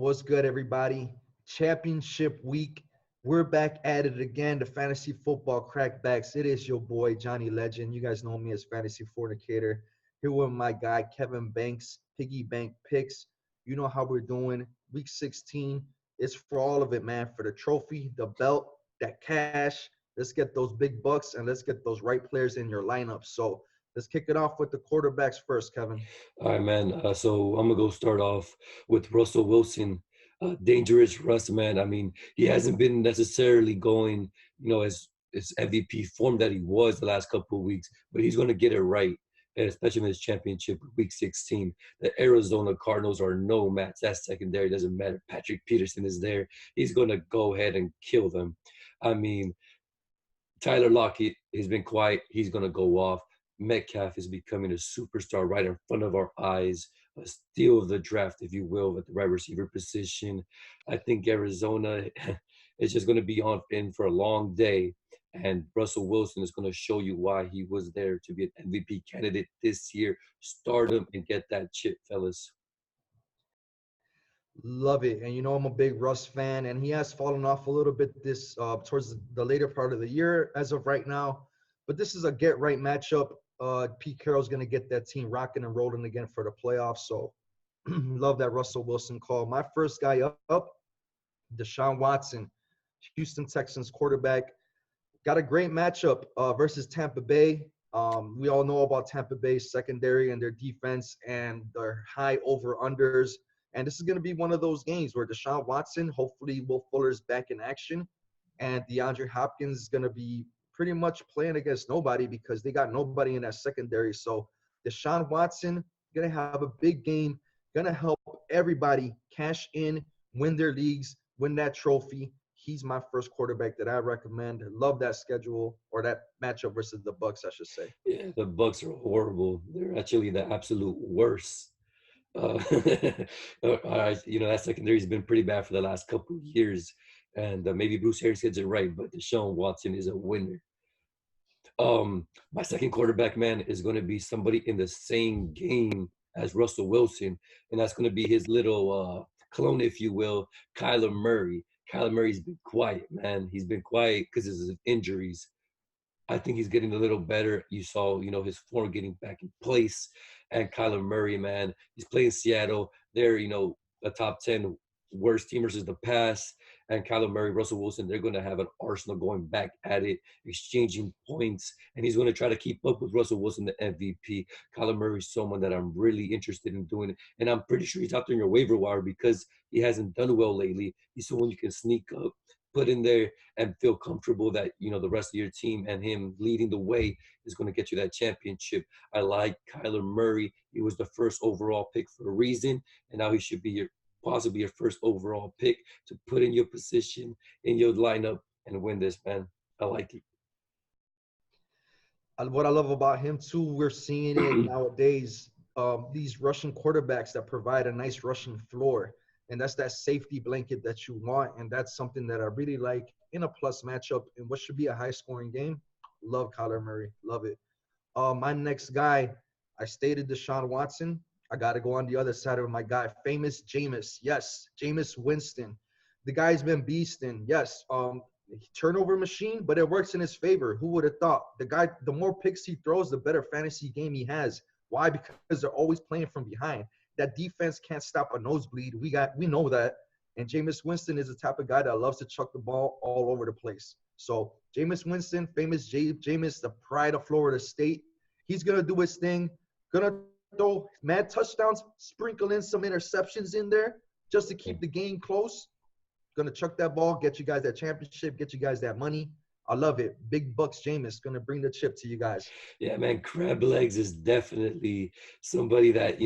What's good, everybody? Championship week. We're back at it again. The fantasy football crackbacks. It is your boy, Johnny Legend. You guys know me as Fantasy Fornicator. Here with my guy, Kevin Banks, Piggy Bank Picks. You know how we're doing. Week 16. It's for all of it, man. For the trophy, the belt, that cash. Let's get those big bucks and let's get those right players in your lineup. So let's kick it off with the quarterbacks first, Kevin. All right, man. So I'm gonna go start off with Russell Wilson. Dangerous Russ, man. I mean, he hasn't been necessarily going, as MVP form that he was the last couple of weeks, but he's gonna get it right, and especially in his championship week 16. The Arizona Cardinals are no match. That secondary doesn't matter. Patrick Peterson is there. He's gonna go ahead and kill them. I mean, Tyler Lockett has been quiet. He's going to go off. Metcalf is becoming a superstar right in front of our eyes, a steal of the draft, if you will, at the right receiver position. I think Arizona is just going to be on in for a long day. And Russell Wilson is going to show you why he was there to be an MVP candidate this year. Start him and get that chip, fellas. Love it. And you know, I'm a big Russ fan, and he has fallen off a little bit this towards the later part of the year as of right now. But this is a get right matchup. Pete Carroll's going to get that team rocking and rolling again for the playoffs. So love that Russell Wilson call. My first guy up, Deshaun Watson, Houston Texans quarterback. Got a great matchup versus Tampa Bay. We all know about Tampa Bay's secondary and their defense and their high over-unders. And this is going to be one of those games where Deshaun Watson, hopefully Will Fuller's back in action, and DeAndre Hopkins is going to be pretty much playing against nobody because they got nobody in that secondary. So Deshaun Watson going to have a big game, going to help everybody cash in, win their leagues, win that trophy. He's my first quarterback that I recommend. Love that schedule or that matchup versus the Bucks, I should say. Yeah, the Bucks are horrible. They're actually the absolute worst. Uh, that secondary has been pretty bad for the last couple of years, and maybe Bruce Harris gets it right, but Deshaun Watson is a winner. My second quarterback, man, is going to be somebody in the same game as Russell Wilson, and that's going to be his little clone, if you will, Kyler Murray. Kyler Murray's been quiet, man. He's been quiet because of his injuries. I think he's getting a little better. You saw, his form getting back in place. And Kyler Murray, man, he's playing Seattle. They're, a top 10 worst team versus the pass. And Kyler Murray, Russell Wilson, they're going to have an arsenal going back at it, exchanging points. And he's going to try to keep up with Russell Wilson, the MVP. Kyler Murray's someone that I'm really interested in doing. And I'm pretty sure he's out there in your waiver wire because he hasn't done well lately. He's someone you can sneak up, put in there, and feel comfortable that the rest of your team and him leading the way is going to get you that championship. I like Kyler Murray. He was the first overall pick for a reason, and now he should be possibly your first overall pick to put in your position in your lineup and win this, man. I like it. What I love about him too, we're seeing it nowadays. These Russian quarterbacks that provide a nice Russian floor, and that's that safety blanket that you want, and that's something that I really like in a plus matchup in what should be a high-scoring game. Love Kyler Murray, love it. My next guy, I stated Deshaun Watson. I got to go on the other side of my guy, famous Jameis. Yes, Jameis Winston. The guy's been beasting. Yes, turnover machine, but it works in his favor. Who would have thought? The guy, the more picks he throws, the better fantasy game he has. Why? Because they're always playing from behind. That defense can't stop a nosebleed. We know that. And Jameis Winston is the type of guy that loves to chuck the ball all over the place. So Jameis Winston, famous Jameis, the pride of Florida State. He's gonna do his thing. Gonna throw mad touchdowns, sprinkle in some interceptions in there just to keep the game close. Gonna chuck that ball, get you guys that championship, get you guys that money. I love it. Big Bucks Jameis gonna bring the chip to you guys. Yeah, man, Crab Legs is definitely somebody that,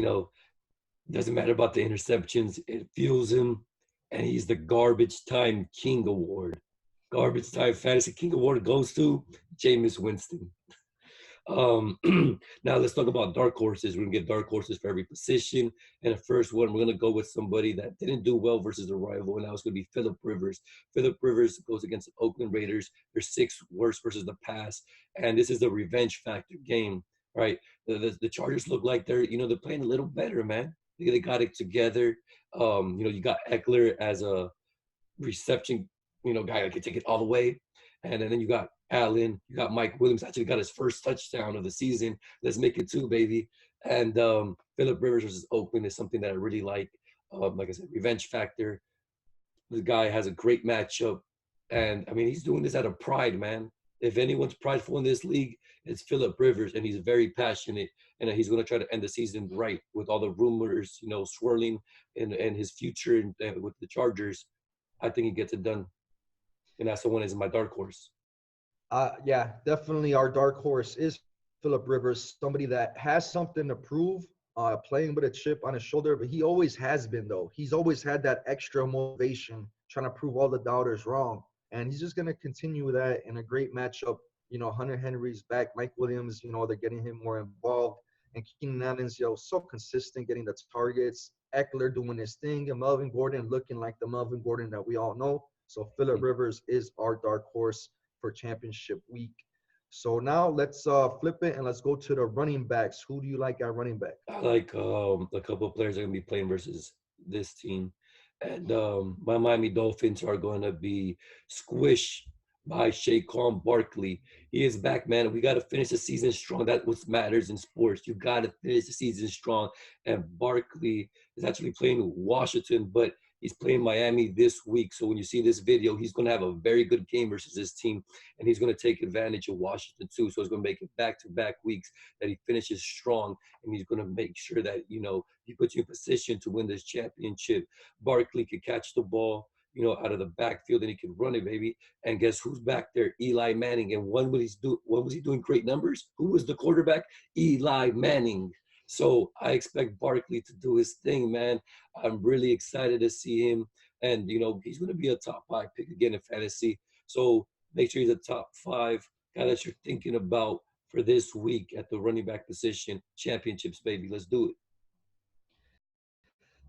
doesn't matter about the interceptions. It fuels him, and he's the Garbage Time King Award. Garbage Time Fantasy King Award goes to Jameis Winston. Now let's talk about dark horses. We're gonna get dark horses for every position. And the first one, we're gonna go with somebody that didn't do well versus a rival, and that was gonna be Phillip Rivers. Phillip Rivers goes against the Oakland Raiders. They're sixth worst versus the pass, and this is the revenge factor game, right? The Chargers look like they're playing a little better, man. They got it together. You got Eckler as a reception, guy that could take it all the way. And then you got Allen, you got Mike Williams, actually got his first touchdown of the season. Let's make it two, baby. And Philip Rivers versus Oakland is something that I really like. Like I said, revenge factor. The guy has a great matchup. And I mean, he's doing this out of pride, man. If anyone's prideful in this league, it's Philip Rivers, and he's very passionate. And he's going to try to end the season right with all the rumors, swirling in his future with the Chargers. I think he gets it done. And that's the one is my dark horse. Yeah, definitely our dark horse is Philip Rivers, somebody that has something to prove, playing with a chip on his shoulder, but he always has been, though. He's always had that extra motivation, trying to prove all the doubters wrong. And he's just going to continue that in a great matchup. Hunter Henry's back, Mike Williams, they're getting him more involved. And Keenan Allen's, so consistent, getting the targets. Eckler doing his thing, and Melvin Gordon looking like the Melvin Gordon that we all know. So Philip Rivers is our dark horse for championship week. So now let's flip it and let's go to the running backs. Who do you like at running back? I like a couple of players that are going to be playing versus this team. And my Miami Dolphins are going to be squished by Saquon Barkley. He is back, man. We got to finish the season strong. That's what matters in sports. You got to finish the season strong. And Barkley is actually playing Washington, but he's playing Miami this week. So when you see this video, he's going to have a very good game versus this team, and he's going to take advantage of Washington too. So it's going to make it back-to-back weeks that he finishes strong, and he's going to make sure that, he puts you in position to win this championship. Barkley could catch the ball, out of the backfield, and he can run it, baby. And guess who's back there? Eli Manning. And when was he doing great numbers? Who was the quarterback? Eli Manning. So I expect Barkley to do his thing, man. I'm really excited to see him. And, he's going to be a top 5 pick again in fantasy. So make sure he's a top 5 guy that you're thinking about for this week at the running back position. Championships, baby. Let's do it.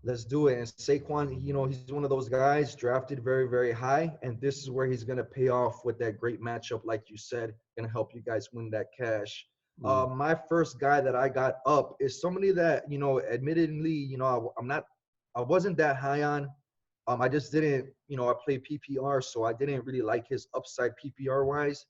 Let's do it. And Saquon, he's one of those guys drafted very, very high. And this is where he's going to pay off with that great matchup, like you said, going to help you guys win that cash. My first guy that I got up is somebody that, admittedly, I wasn't that high on. I just didn't, I play PPR, so I didn't really like his upside PPR wise.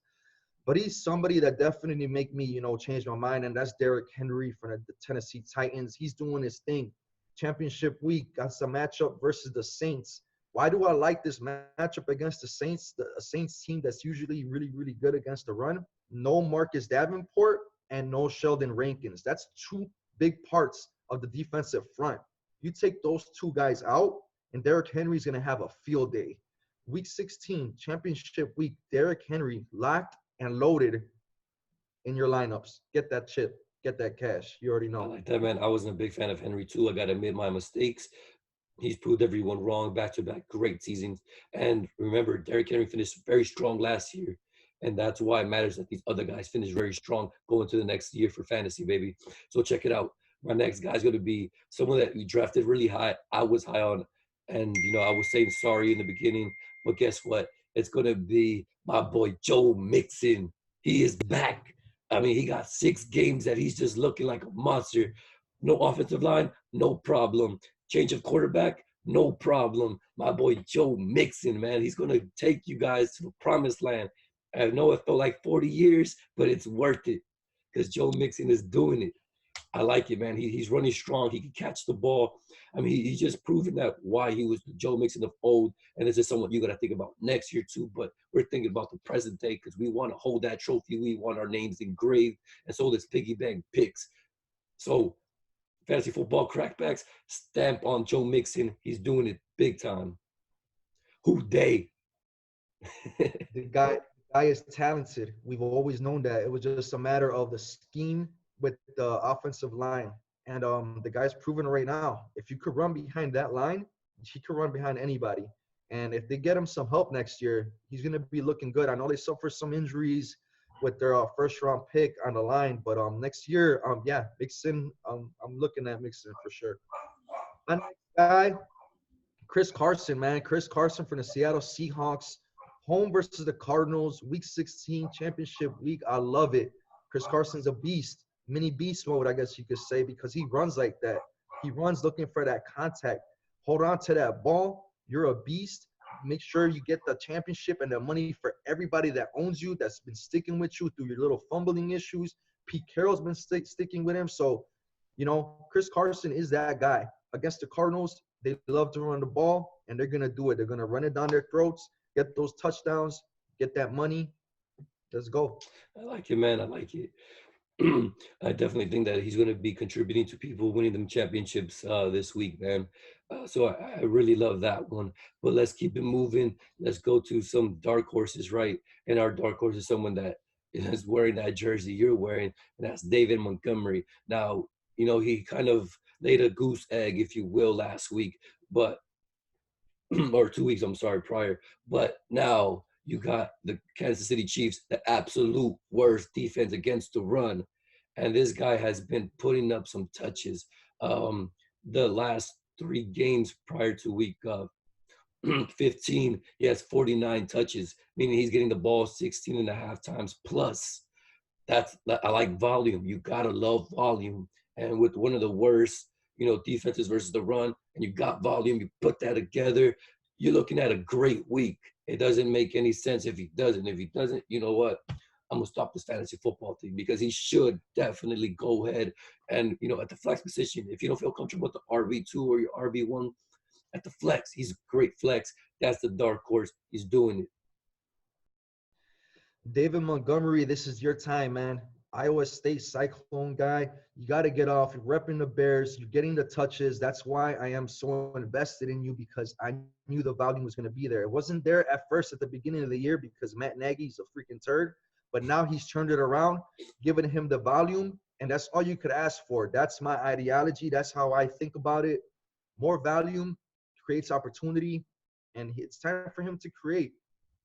But he's somebody that definitely make me, change my mind. And that's Derrick Henry from the Tennessee Titans. He's doing his thing. Championship week, got some matchup versus the Saints. Why do I like this matchup against the Saints? The Saints team that's usually really, really good against the run. No Marcus Davenport and no Sheldon Rankins. That's 2 big parts of the defensive front. You take those 2 guys out, and Derrick Henry's going to have a field day. Week 16, championship week, Derrick Henry locked and loaded in your lineups. Get that chip. Get that cash. You already know. I like that, man. I wasn't a big fan of Henry, too. I got to admit my mistakes. He's proved everyone wrong, back-to-back great seasons. And remember, Derrick Henry finished very strong last year. And that's why it matters that these other guys finish very strong going to the next year for fantasy, baby. So check it out. My next guy is going to be someone that we drafted really high. I was high on. And, I was saying sorry in the beginning. But guess what? It's going to be my boy Joe Mixon. He is back. I mean, he got 6 games that he's just looking like a monster. No offensive line, no problem. Change of quarterback, no problem. My boy Joe Mixon, man, he's going to take you guys to the promised land. I know it felt like 40 years, but it's worth it because Joe Mixon is doing it. I like it, man. He's running strong. He can catch the ball. I mean, he's just proven that why he was the Joe Mixon of old. And this is someone you got to think about next year, too. But we're thinking about the present day because we want to hold that trophy. We want our names engraved. And so does Piggy Bank Picks. So, fantasy football crackbacks, stamp on Joe Mixon. He's doing it big time. Who they? The guy is talented. We've always known that. It was just a matter of the scheme with the offensive line. And the guy's proven right now. If you could run behind that line, he could run behind anybody. And if they get him some help next year, he's going to be looking good. I know they suffer some injuries with their first-round pick on the line. But next year, Mixon, I'm looking at Mixon for sure. My next guy, Chris Carson, man. Chris Carson from the Seattle Seahawks. Home versus the Cardinals, Week 16, championship week. I love it. Chris Carson's a beast. Mini beast mode, I guess you could say, because he runs like that. He runs looking for that contact. Hold on to that ball. You're a beast. Make sure you get the championship and the money for everybody that owns you, that's been sticking with you through your little fumbling issues. Pete Carroll's been sticking with him. So, Chris Carson is that guy. Against the Cardinals, they love to run the ball, and they're going to do it. They're going to run it down their throats, get those touchdowns, get that money. Let's go. I like it, man. I like it. I definitely think that he's going to be contributing to people winning them championships this week, man. So I really love that one. But let's keep it moving. Let's go to some dark horses, right? And our dark horse is someone that is wearing that jersey you're wearing, and that's David Montgomery. Now, he kind of laid a goose egg, if you will, last week, but or 2 weeks, I'm sorry, prior. But now you got the Kansas City Chiefs, the absolute worst defense against the run. And this guy has been putting up some touches. The last 3 games prior to week 15, he has 49 touches, meaning he's getting the ball 16 and a half times plus. I like volume. You gotta love volume. And with one of the worst, defenses versus the run, and you got volume, you put that together, you're looking at a great week. It doesn't make any sense if he doesn't. If he doesn't, you know what? I'm gonna stop this fantasy football thing, because he should definitely go ahead and at the flex position. If you don't feel comfortable with the RB2 or your RB1 at the flex, he's a great flex. That's the dark horse. He's doing it. David Montgomery, this is your time, man. Iowa State Cyclone guy. You got to get off. You're repping the Bears. You're getting the touches. That's why I am so invested in you, because I knew the volume was going to be there. It wasn't there at first at the beginning of the year because Matt Nagy's a freaking turd, but now he's turned it around, giving him the volume, and that's all you could ask for. That's my ideology. That's how I think about it. More volume creates opportunity, and it's time for him to create.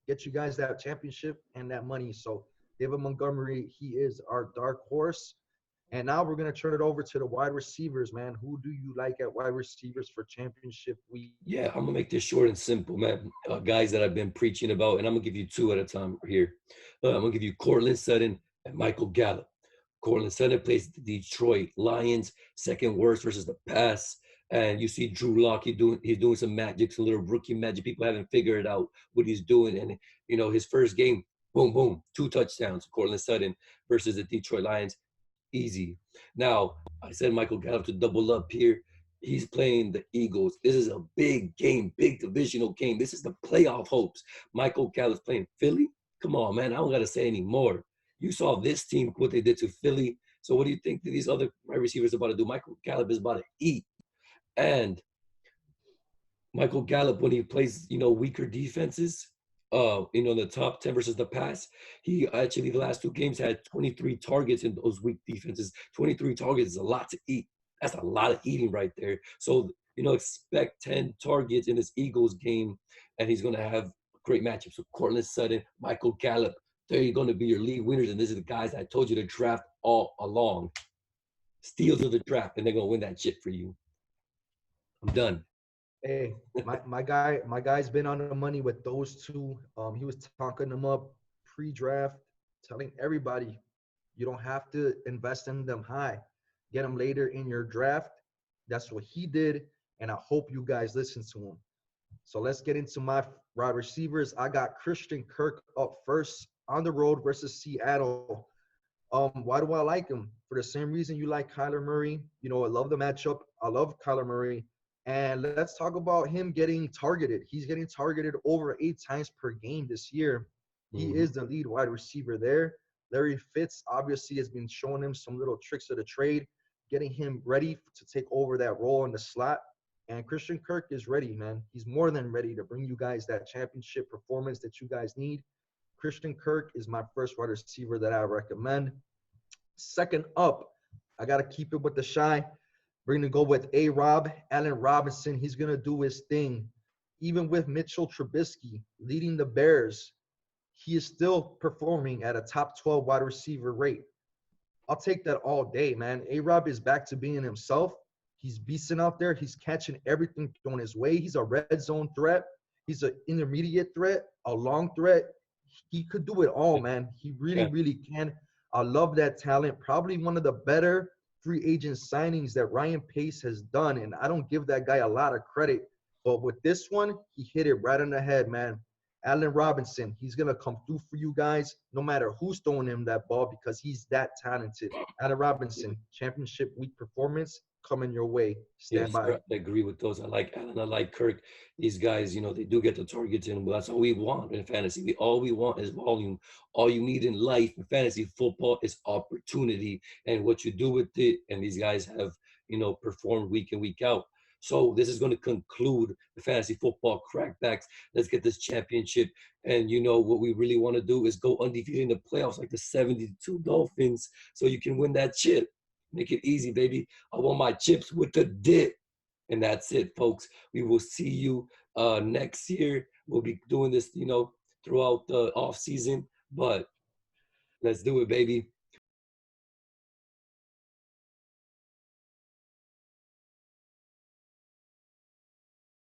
Get you guys that championship and that money. So David Montgomery, he is our dark horse. And now we're going to turn it over to the wide receivers, man. Who do you like at wide receivers for championship week? Yeah, I'm gonna make this short and simple, man. Guys that I've been preaching about, and I'm gonna give you 2 at a time here. I'm gonna give you Cortland Sutton and Michael Gallup. Cortland Sutton plays the Detroit Lions, second worst versus the pass. And you see Drew Lock, he's doing some magic, some little rookie magic. People haven't figured out what he's doing. And his first game, boom, boom, 2 touchdowns. Cortland Sutton versus the Detroit Lions, easy. Now, I said Michael Gallup to double up here. He's playing the Eagles. This is a big game, big divisional game. This is the playoff hopes. Michael Gallup's playing Philly. Come on, man. I don't got to say any more. You saw this team, what they did to Philly. So what do you think that these other wide receivers are about to do? Michael Gallup is about to eat. And Michael Gallup, when he plays, weaker defenses, the top 10 versus the pass, he actually, the last 2 games, had 23 targets in those weak defenses. 23 targets is a lot to eat. That's a lot of eating right there. So, expect 10 targets in this Eagles game, and he's going to have a great matchup. So Cortland Sutton, Michael Gallup, they're going to be your league winners, and this is the guys I told you to draft all along. Steals of the draft, and they're going to win that shit for you. I'm done. Hey, my guy's been on the money with those 2. He was talking them up pre-draft, telling everybody you don't have to invest in them high. Get them later in your draft. That's what he did, and I hope you guys listen to him. So let's get into my wide receivers. I got Christian Kirk up first on the road versus Seattle. Why do I like him? For the same reason you like Kyler Murray. I love the matchup. I love Kyler Murray. And let's talk about him getting targeted. He's getting targeted over 8 times per game this year. He is the lead wide receiver there. Larry Fitz obviously has been showing him some little tricks of the trade, getting him ready to take over that role in the slot. And Christian Kirk is ready, man. He's more than ready to bring you guys that championship performance that you guys need. Christian Kirk is my first wide receiver that I recommend. Second up, I got to keep it with the shy. We're going to go with A-Rob, Allen Robinson. He's going to do his thing. Even with Mitchell Trubisky leading the Bears, he is still performing at a top 12 wide receiver rate. I'll take that all day, man. A-Rob is back to being himself. He's beasting out there. He's catching everything thrown his way. He's a red zone threat. He's an intermediate threat, a long threat. He could do it all, man. He really, really can. I love that talent. Probably one of the better free agent signings that Ryan Pace has done, and I don't give that guy a lot of credit. But with this one, he hit it right on the head, man. Allen Robinson, he's gonna come through for you guys, no matter who's throwing him that ball, because he's that talented. Allen Robinson, championship week performance coming your way. Stand Yes, by. sir. I agree with those. I like Allen. I like Kirk. These guys, they do get the targets in, but that's all we want in fantasy. All we want is volume. All you need in life in fantasy football is opportunity and what you do with it. And these guys have, performed week in, week out. So this is going to conclude the fantasy football crackbacks. Let's get this championship. And what we really want to do is go undefeated in the playoffs like the 72 Dolphins so you can win that chip. Make it easy, baby. I want my chips with the dip. And that's it, folks. We will see you next year. We'll be doing this, throughout the off season. But let's do it, baby.